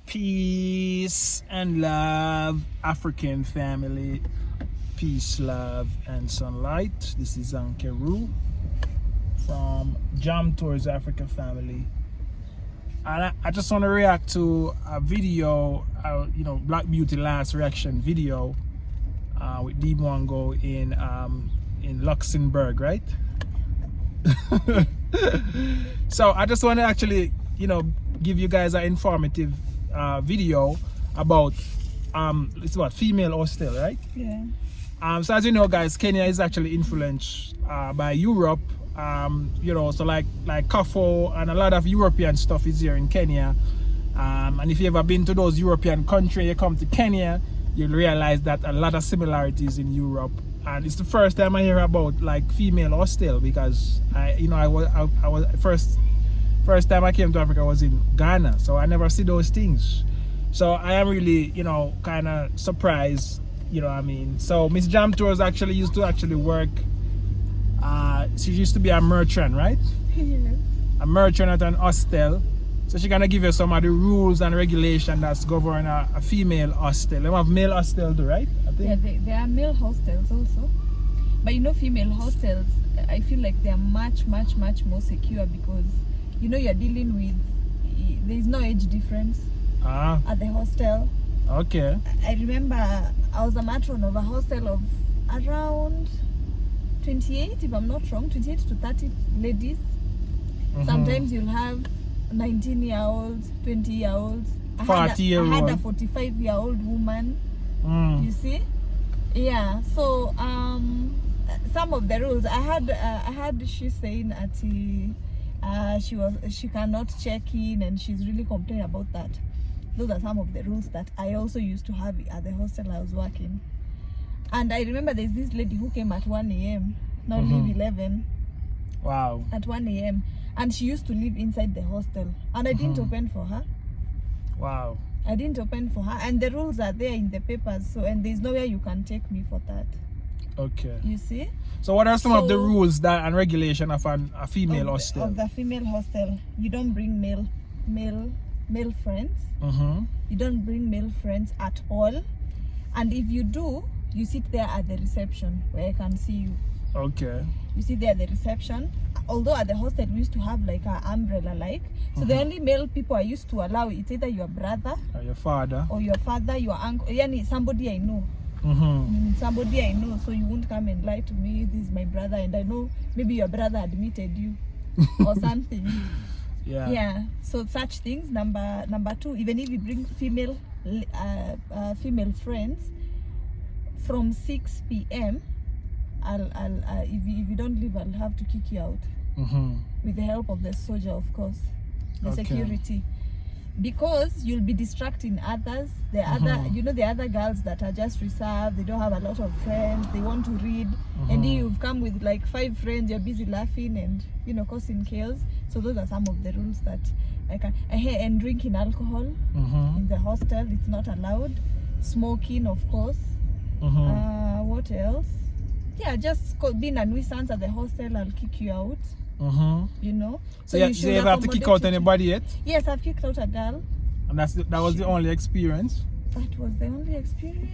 Peace and love, African family. Peace, love, and sunlight. This is Ankeru from Jam Tours Africa Family. And I just want to react to a video, Black Beauty last reaction video with D Mwango in Luxembourg, right? So I just want to actually, give you guys an informative video about it's about female hostel, right? Yeah. So as you know, guys, Kenya is actually influenced by Europe. So like Kafo and a lot of European stuff is here in Kenya. And if you ever been to those European countries, you come to Kenya, you'll realize that a lot of similarities in Europe. And it's the first time I hear about like female hostel, because I was first time I came to Africa was in Ghana, so I never see those things. So I am really, kind of surprised, So Miss Jam Tours actually used to work. She used to be a merchant, right? Yeah. A merchant at an hostel. So she's gonna give you some of the rules and regulation that's govern a female hostel. They have male hostel too, right? I think. Yeah, there are male hostels also. But female hostels, I feel like they are much more secure because you're dealing with, there is no age difference at the hostel. Okay. I remember I was a matron of a hostel of around 28, if I'm not wrong, 28 to 30 ladies. Sometimes you'll have 19-year-olds, 20-year-olds. I had a 45-year-old woman. You see? Yeah. So some of the rules I had she saying at she cannot check in, and she's really complaining about that. Those are some of the rules that I also used to have at the hostel I was working. And I remember there's this lady who came at 1 a.m. now leave 11. Wow. At 1 a.m. and she used to live inside the hostel, and I didn't open for her. Wow. I didn't open for her, and the rules are there in the papers, so, and there's nowhere you can take me for that. Okay. You see? So what are some of the rules that and regulation of a female hostel? Of the female hostel, you don't bring male friends. You don't bring male friends at all. And if you do, you sit there at the reception where I can see you. Okay. You sit there at the reception. Although at the hostel we used to have like an umbrella, so the only male people I used to allow, it's either your brother or your father, your uncle, somebody I know. Somebody I know, so you won't come and lie to me, this is my brother, and I know maybe your brother admitted you or something. Yeah, so such things. Number two, even if you bring female friends, from 6 p.m. if you don't leave, I'll have to kick you out with the help of the soldier, of course, the security, because you'll be distracting others. The other girls that are just reserved, they don't have a lot of friends, they want to read, and you've come with like 5 friends, you're busy laughing and causing chaos. So those are some of the rules that I can. And drinking alcohol in the hostel, it's not allowed. Smoking, of course. What else? Yeah, just being a nuisance at the hostel, I'll kick you out. So you ever have to kick out anybody yet? Yes, I've kicked out a girl. And that was the only experience? That was the only experience.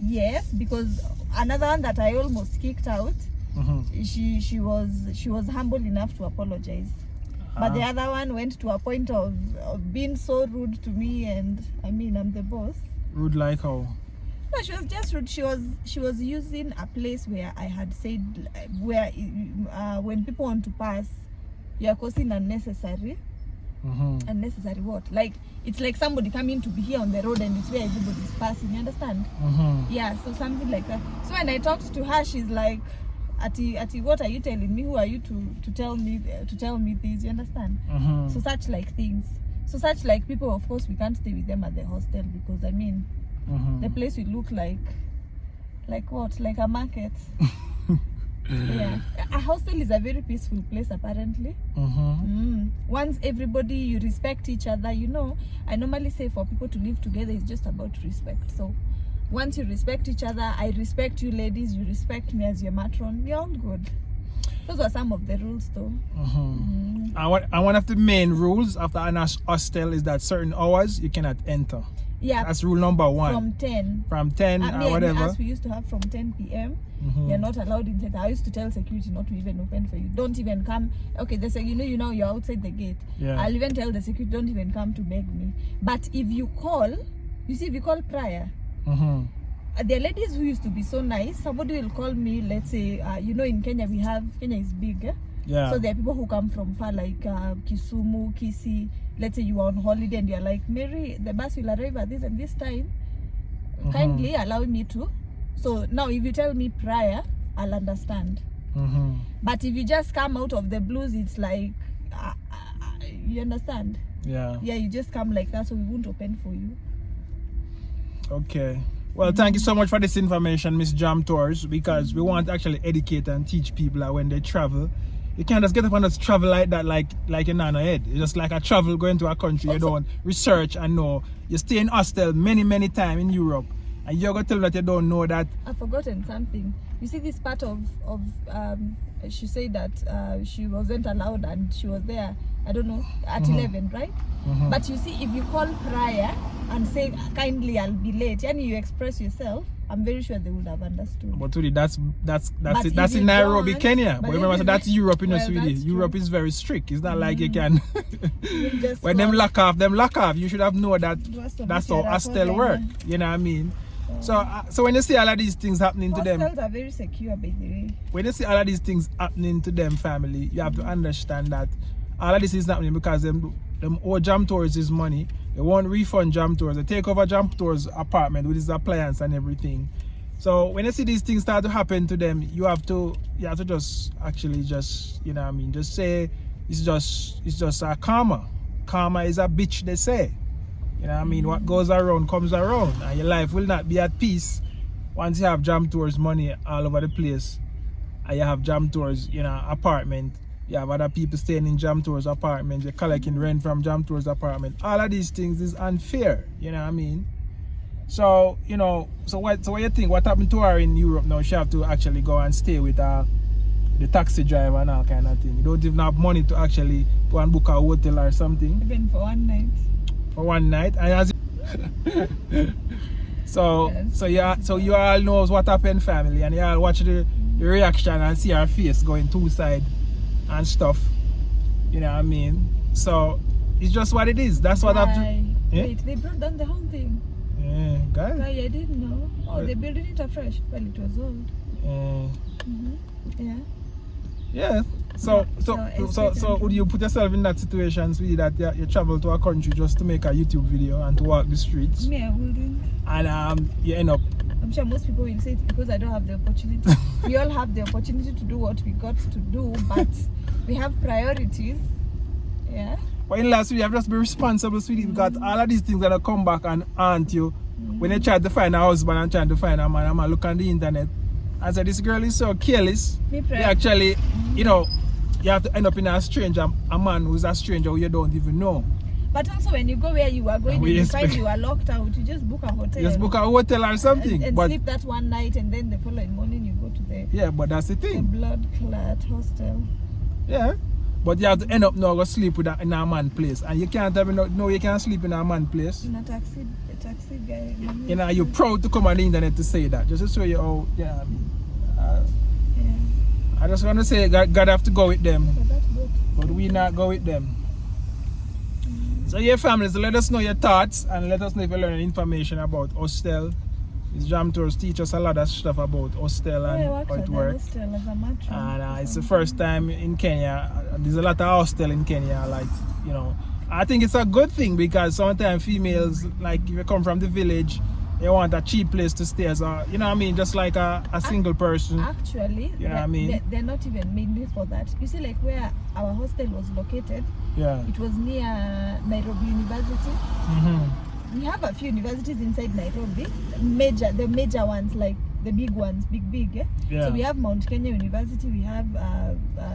Yes, because another one that I almost kicked out, she was humble enough to apologize. But the other one went to a point of being so rude to me, and I'm the boss. Rude like how? No, she was just rude. She was using a place where I had said where when people want to pass, you are causing unnecessary. Unnecessary what? Like it's like somebody coming to be here on the road, and it's where everybody is passing. You understand? Yeah, so something like that. So when I talked to her, she's like, Ati, what are you telling me? Who are you to tell me this? You understand? So such like things. So such like people, of course, we can't stay with them at the hostel, because the place will look like what? Like a market. Yeah, a hostel is a very peaceful place apparently. Once you respect each other, I normally say for people to live together, it's just about respect. So once you respect each other, I respect you ladies, you respect me as your matron, we're all good. Those were some of the rules, though. And one of the main rules after an hostel is that certain hours you cannot enter. Yeah. That's rule number 1. From 10. From 10 or whatever. As we used to have from 10 p.m. You're not allowed inside. I used to tell security not to even open for you. Don't even come. Okay, they say, you're outside the gate. Yeah. I'll even tell the security, don't even come to beg me. But if you call, if you call prior, the ladies who used to be so nice, somebody will call me, let's say, in Kenya, Kenya is big. Yeah. So there are people who come from far, like Kisumu, Kisii. Let's say you are on holiday and you're like, Mary, the bus will arrive at this and this time. Kindly allow me to. So now if you tell me prior, I'll understand. But if you just come out of the blues, it's like, you understand? Yeah. Yeah, you just come like that, so we won't open for you. Okay. Well, thank you so much for this information, Miss Jam Tours, because we want to actually educate and teach people that when they travel, you can't just get up and just travel like that, like you're not ahead. It's just like a travel going to a country. You don't research and know. You stay in hostel many times in Europe, and you're going to tell me that you don't know that. I've forgotten something. You see this part of she said that she wasn't allowed and she was there, I don't know, at 11, right? But you see, if you call prior and say, kindly, I'll be late, and you express yourself, I'm very sure they would have understood. But really, that's it. That's in Nairobi, Kenya. But remember, so that's Europe, sweetie. Europe is very strict. It's not like you can. When them lock off. You should have known that that's how hostel work. You know what I mean? So when you see all of these things happening to them, hostels are very secure, by the way. When you see all of these things happening to them, family, you have to understand that all of this is happening because them owe Jam Tours is money. They won't refund Jam Tours. They take over Jam Tours apartment with his appliance and everything. So when you see these things start to happen to them, you have to just you know what I mean, just say it's just a karma. Karma is a bitch, they say. You know what I mean? What goes around comes around, and your life will not be at peace once you have Jam Tours money all over the place, and you have Jam Tours, apartment. You have other people staying in Jam Tours apartment, you're collecting rent from Jam Tours apartment. All of these things is unfair, you know what I mean? So, so what you think? What happened to her in Europe now? She have to actually go and stay with the taxi driver and all kind of thing. You don't even have money to actually go and book a hotel or something. Even for one night. For one night. And as so you all knows what happened, family, and you all watch the reaction and see her face going two side and stuff, you know what I mean? So it's just what it is. That's what I've Wait, they brought down the whole thing. Yeah, guys. I didn't know. Oh, they're building it afresh. Well, it was old. Yeah. Yeah. So would you put yourself in that situation, sweetie, that you travel to a country just to make a YouTube video and to walk the streets? Me, I wouldn't. And you end up. I'm sure most people will say it's because I don't have the opportunity. We all have the opportunity to do what we got to do, but we have priorities. Yeah. But in last week, you have to be responsible, sweetie, because all of these things that come back and haunt you. When you try to find a husband and trying to find a man, I'm look on the internet and say, this girl is so careless. You actually, you have to end up in a man who's a stranger who you don't even know. But also when you go where you are going and you find you are locked out, you just book a hotel. Just book a hotel or something. And sleep that one night, and then the following morning you go to the... Yeah, but that's the thing. The blood-clad hostel. Yeah. But you have to end up now go sleep with in a man place. And you can't have you can't sleep in a man place. In a taxi guy. You're proud to come on the internet to say that. Just to show you how, yeah, I mean. I just want to say God have to go with them. But we not go with them. So yeah, families, let us know your thoughts and let us know if you learn any information about Hostel. These Jam Tours teach us a lot of stuff about Hostel and how it works. And it's the first time in Kenya. There's a lot of hostel in Kenya, I think it's a good thing because sometimes females, like if you come from the village, you want a cheap place to stay, so you know what I mean, just like a single person. Actually, you know what I mean? They're not even mainly for that. You see, like where our hostel was located, it was near Nairobi University. We have a few universities inside Nairobi, the major ones, like the big ones, big. So we have Mount Kenya University, we have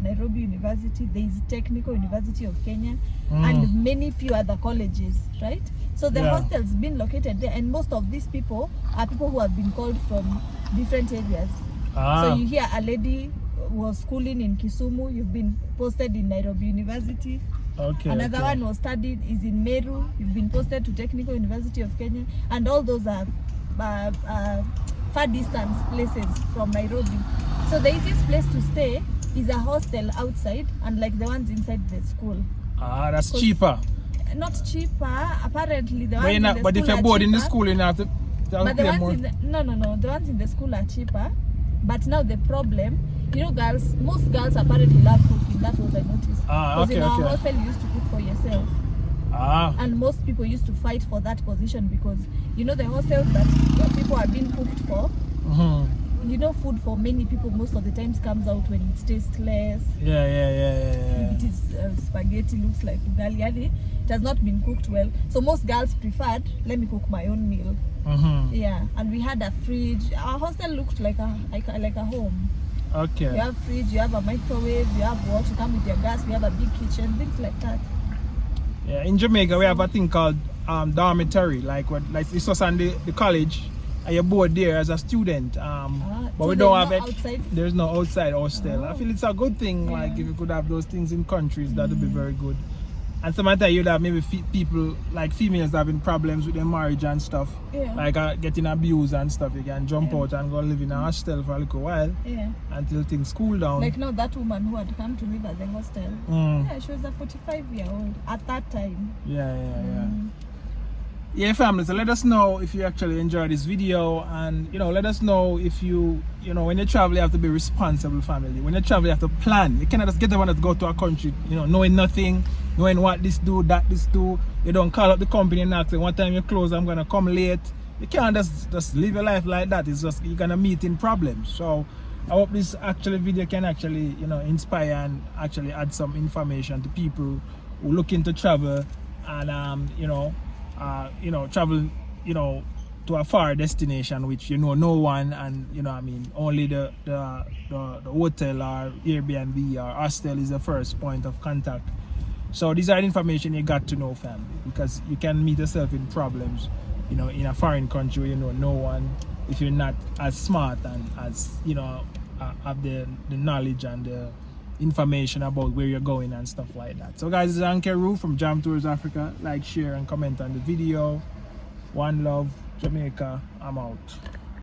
Nairobi University, there is Technical University of Kenya, and many few other colleges, right? So the hostel's been located there, and most of these people are people who have been called from different areas. So you hear a lady was schooling in Kisumu. You've been posted in Nairobi University. Okay. Another one was studied is in Meru. You've been posted to Technical University of Kenya, and all those are far distance places from Nairobi. So the easiest place to stay is a hostel outside, and like the ones inside the school. Ah, that's cheaper. Not cheaper, apparently. The ones in the but if school you're are bored in the cheaper. school, you have to But the pay ones more. in the, no, the ones in the school are cheaper. But now the problem, you know, girls, most girls apparently love cooking. That's what I noticed. Ah, Because okay, in our okay. hostel, you used to cook for yourself. Ah, And most people used to fight for that position because, you know, the hostels that people are being cooked for, you know, food for many people most of the times comes out when it tasteless. yeah. If it is spaghetti, looks like ugali, it has not been cooked well. So most girls preferred, let me cook my own meal. Yeah, and we had a fridge. Our hostel looked like a home. Okay. You have fridge, you have a microwave, you have what, you come with your gas, we have a big kitchen, things like that. Yeah, in Jamaica we have a thing called dormitory, like it's just on the college, and you're bored there as a student. But so we don't have no it. outside? There's no outside hostel. I feel it's a good thing. Yeah. Like if you could have those things in countries, that would be very good. And sometimes you'd have maybe people like females having problems with their marriage and stuff, Yeah. like getting abused and stuff. You can jump out and go live in a hostel for a little while Yeah. until things cool down. Like now that woman who had come to live at the hostel, yeah, she was a 45-year-old at that time. Yeah. Yeah, family, so let us know if you actually enjoyed this video, and let us know if you when you travel you have to be responsible, family. When you travel you have to plan. You cannot just get the one to go to a country knowing nothing, knowing what this do, that this do. You don't call up the company and ask them what time you close, I'm gonna come late. You can't just live your life like that. It's just you're gonna meet in problems. So I hope this video can actually inspire and actually add some information to people who looking to travel and travel to a far destination which no one, and only the hotel or Airbnb or hostel is the first point of contact. So these are the information you got to know, family, because you can meet yourself in problems in a foreign country where no one, if you're not as smart and as have the knowledge and the information about where you're going and stuff like that. So guys, this is Ankeru from Jam Tours Africa. Like, share and comment on the video. One love, Jamaica. I'm out.